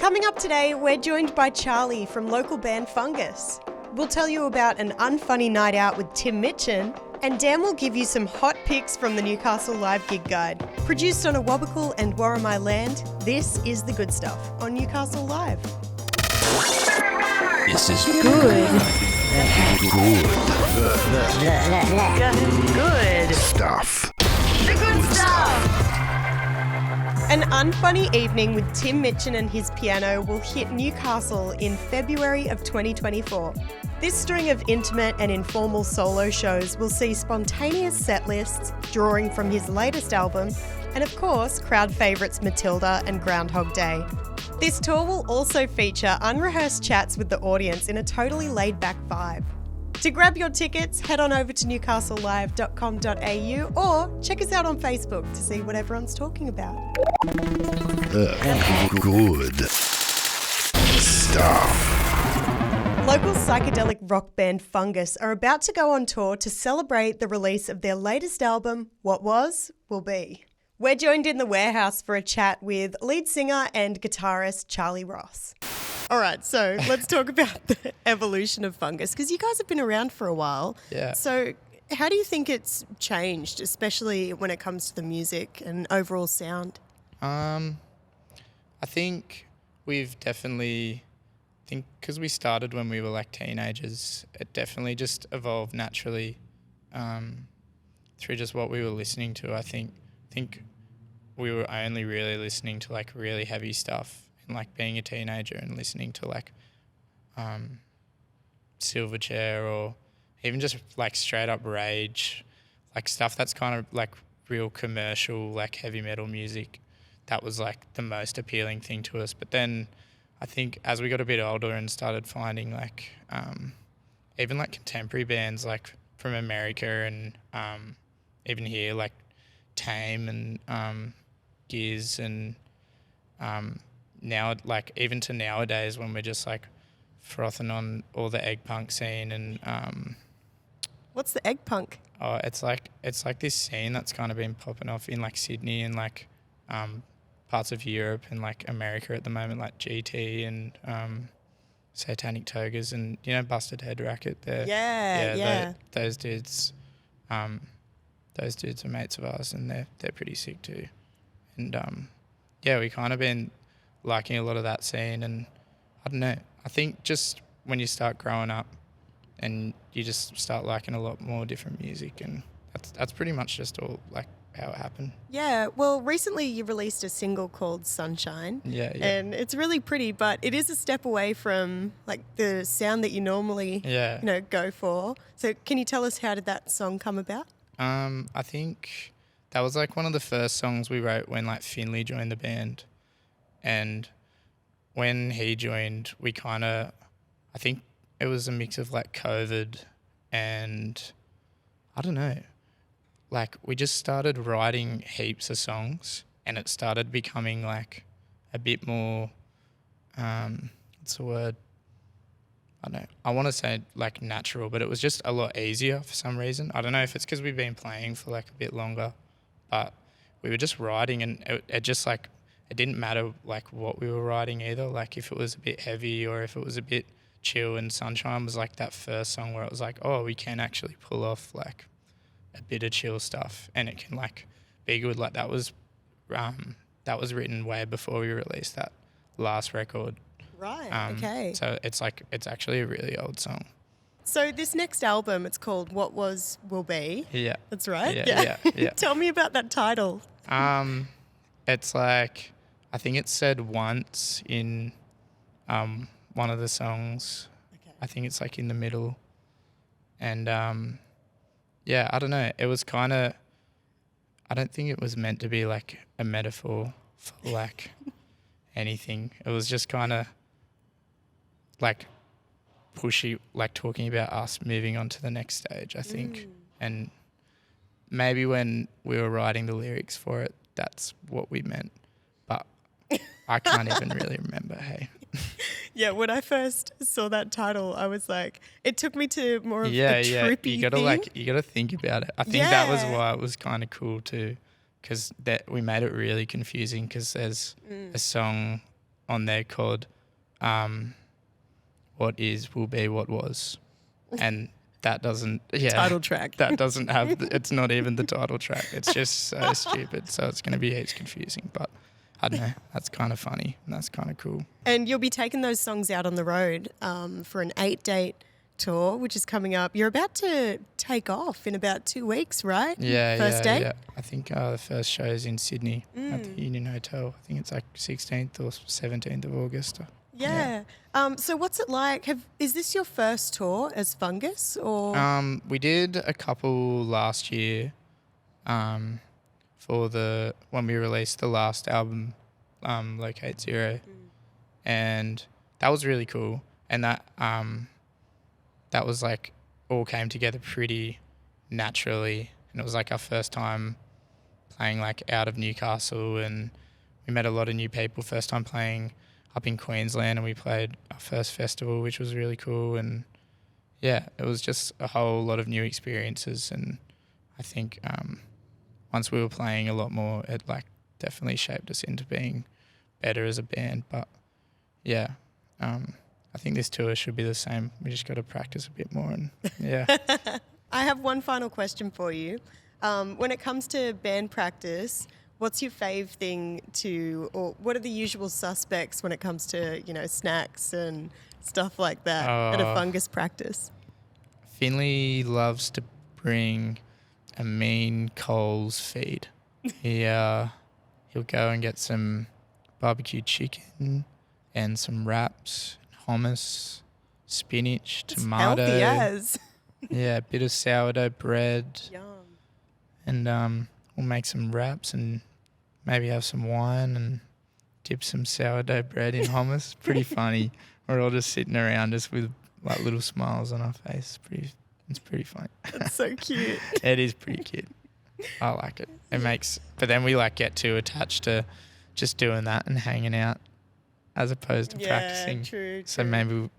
Coming up today, we're joined by Charlie from local band Fungas. We'll tell you about an unfunny night out with Tim Minchin, and Dan will give you some hot picks from the Newcastle Live Gig Guide. Produced on a Wabakal and Warramai land, this is The Good Stuff on Newcastle Live. This is Good. good stuff. The Good Stuff! An unfunny evening with Tim Minchin and his piano will hit Newcastle in February of 2024. This string of intimate and informal solo shows will see spontaneous set lists, drawing from his latest album, and of course, crowd favourites Matilda and Groundhog Day. This tour will also feature unrehearsed chats with the audience in a totally laid-back vibe. To grab your tickets, head on over to newcastlelive.com.au or check us out on Facebook to see what everyone's talking about. Good stuff. Local psychedelic rock band Fungas are about to go on tour to celebrate the release of their latest album, What Was, Will Be. We're joined in the warehouse for a chat with lead singer and guitarist Charlie Ross. All right, so let's talk about the evolution of Fungas, because you guys have been around for a while. Yeah. So how do you think it's changed, especially when it comes to the music and overall sound? I think we've definitely, because we started when we were like teenagers, it definitely just evolved naturally through just what we were listening to. I think we were only really listening to like really heavy stuff. And like being a teenager and listening to like Silverchair or even just like straight up Rage, like stuff that's kind of like real commercial, like heavy metal music, that was like the most appealing thing to us. But then I think as we got a bit older and started finding like even like contemporary bands like from America and even here like Tame and Giz and now, like even to nowadays when we're just like frothing on all the egg punk scene and What's the egg punk? oh, it's like this scene that's kind of been popping off in like Sydney and like parts of Europe and like America at the moment, like GT and Satanic Togas and Busted Head Racket. Those dudes are mates of ours and they're pretty sick too. And we kind of been liking a lot of that scene, and I don't know, I think just when you start growing up and you just start liking a lot more different music, and that's pretty much just all like how it happened. Yeah, well, recently you released a single called Sunshine. Yeah. And it's really pretty, but it is a step away from like the sound that you normally go for. So can you tell us, how did that song come about? I think that was like one of the first songs we wrote when like Finley joined the band. And when he joined, we I think it was a mix of like COVID and I don't know, like we just started writing heaps of songs and it started becoming like a bit more, what's the word? I don't know, I want to say like natural, but it was just a lot easier for some reason. I don't know if it's because we've been playing for like a bit longer, but we were just writing and it just like, it didn't matter like what we were writing either, like if it was a bit heavy or if it was a bit chill, and Sunshine was like that first song where it was like, oh, we can actually pull off like a bit of chill stuff and it can like be good. Like that was written way before we released that last record. Right, okay. So it's actually a really old song. So this next album, it's called What Was, Will Be. Yeah. That's right? Yeah. Tell me about that title. It's like, I think it's said once in one of the songs. Okay. I think it's like in the middle. And I don't know. It was kind of, I don't think it was meant to be like a metaphor for like anything. It was just kind of like pushy, like talking about us moving on to the next stage, I think. And maybe when we were writing the lyrics for it, that's what we meant. But I can't even really remember, hey. Yeah, when I first saw that title, I was like, it took me to more of a trippy you gotta thing. you gotta think about it. I think that was why it was kind of cool too, because that we made it really confusing, because there's a song on there called What Is Will Be What Was. And that doesn't, Title track. That doesn't have, it's not even the title track. It's just so stupid. So it's going to be heaps confusing. But I don't know, that's kind of funny and that's kind of cool. And you'll be taking those songs out on the road for an 8-date tour, which is coming up. You're about to take off in about 2 weeks, right? Yeah, First date? Yeah. I think the first show is in Sydney at the Union Hotel. I think it's like 16th or 17th of August. Yeah. So what's it like? Is this your first tour as Fungas, or? We did a couple last year for when we released the last album, Locate Zero, and that was really cool. And that was like all came together pretty naturally, and it was like our first time playing like out of Newcastle, and we met a lot of new people. First time playing up in Queensland, and we played our first festival, which was really cool. And yeah, it was just a whole lot of new experiences. And I think once we were playing a lot more, it like definitely shaped us into being better as a band. But yeah, I think this tour should be the same. We just got to practice a bit more. And yeah. I have one final question for you. When it comes to band practice, what's your fave thing or what are the usual suspects when it comes to, snacks and stuff like that at a Fungas practice? Finley loves to bring a mean Coles feed. He'll go and get some barbecue chicken and some wraps, hummus, spinach, tomato. Healthy as. Yeah, a bit of sourdough bread. Yum. And we'll make some wraps and maybe have some wine and dip some sourdough bread in hummus. Pretty funny. We're all just sitting around just with like little smiles on our face. It's pretty funny. That's so cute. It is pretty cute. I like it. But then we like get too attached to just doing that and hanging out as opposed to practicing. True. So maybe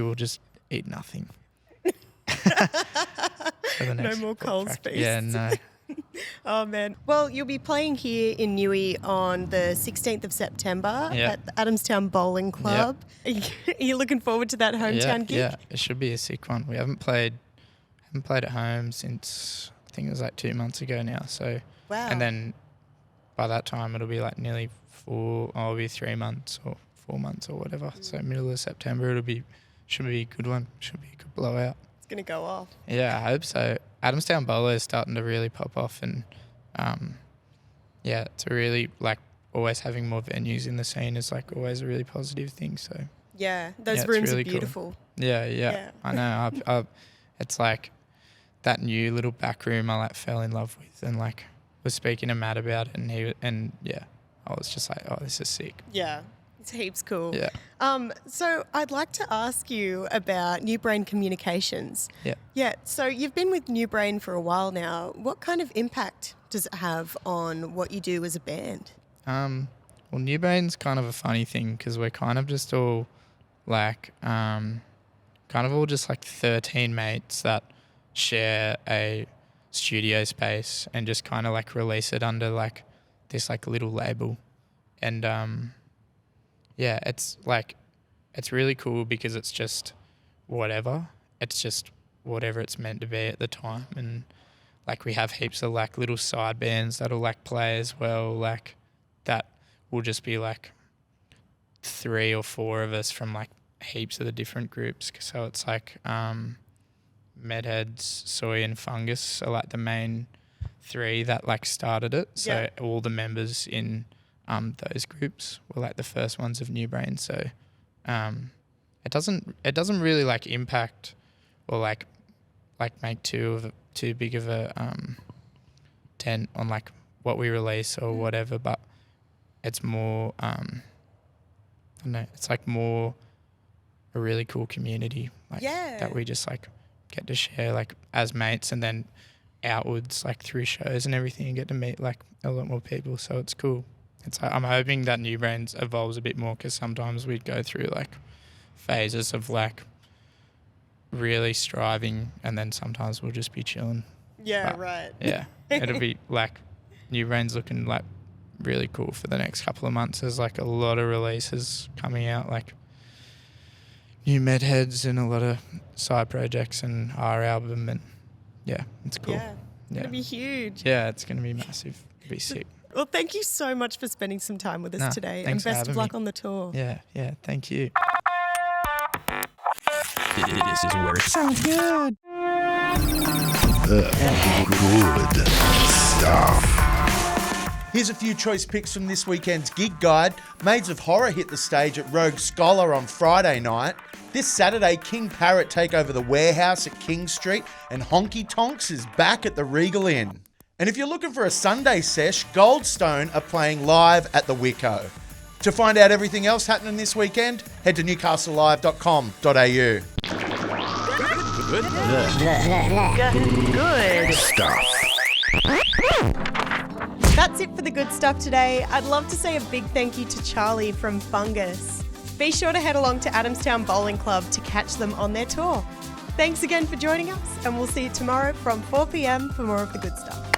we'll just eat nothing. No more Coles feast. Yeah, no. Oh, man. Well, you'll be playing here in Newey on the 16th of September at the Adamstown Bowling Club. Yep. Are you looking forward to that hometown gig? Yeah, it should be a sick one. We haven't played at home since I think it was like 2 months ago now. So wow. And then by that time it'll be like nearly 3 months or 4 months or whatever. So middle of September should be a good one. Should be a good blowout. It's going to go off. Yeah, I hope so. Adamstown Bowler is starting to really pop off, and it's a really like always having more venues in the scene is like always a really positive thing. So yeah, those rooms really are beautiful. Cool. Yeah. I know. It's like that new little back room I like fell in love with, and like was speaking to Matt about it, and I was just like, oh, this is sick. Yeah. It's heaps cool. Yeah. So I'd like to ask you about New Brain Communications. Yeah. Yeah. So you've been with New Brain for a while now. What kind of impact does it have on what you do as a band? Well, New Brain's kind of a funny thing because we're kind of just all like, just like 13 mates that share a studio space and just kind of like release it under like this like little label. And it's really cool because it's just whatever. It's just whatever it's meant to be at the time. And like we have heaps of like little side bands that'll like play as well. Like that will just be like 3 or 4 of us from like heaps of the different groups. So it's like Medheads, Soy and Fungus are like the main 3 that like started it. So all the members in those groups were like the first ones of New Brain. So it doesn't really like impact or like make too big of a dent on like what we release or whatever, but it's more I don't know, it's like more a really cool community like that we just like get to share like as mates, and then outwards like through shows and everything and get to meet like a lot more people. So it's cool. It's like, I'm hoping that New Brains evolves a bit more, because sometimes we'd go through like phases of like really striving, and then sometimes we'll just be chilling. Yeah, right. Yeah, it'll be like New Brains looking like really cool for the next couple of months. There's like a lot of releases coming out, like new Medheads and a lot of side projects and our album, and yeah, it's cool. Yeah, it's going to be huge. Yeah, it's going to be massive. It'll be sick. Well, thank you so much for spending some time with us today, and best of luck on the tour. Yeah, thank you. This is where it sounds good. Good stuff. Here's a few choice picks from this weekend's gig guide. Maids of Horror hit the stage at Rogue Scholar on Friday night. This Saturday, King Parrot take over the Warehouse at King Street, and Honky Tonks is back at the Regal Inn. And if you're looking for a Sunday sesh, Goldstone are playing live at the Wicco. To find out everything else happening this weekend, head to newcastlelive.com.au. Good stuff. That's it for the good stuff today. I'd love to say a big thank you to Charlie from Fungas. Be sure to head along to Adamstown Bowling Club to catch them on their tour. Thanks again for joining us, and we'll see you tomorrow from 4 p.m. for more of the good stuff.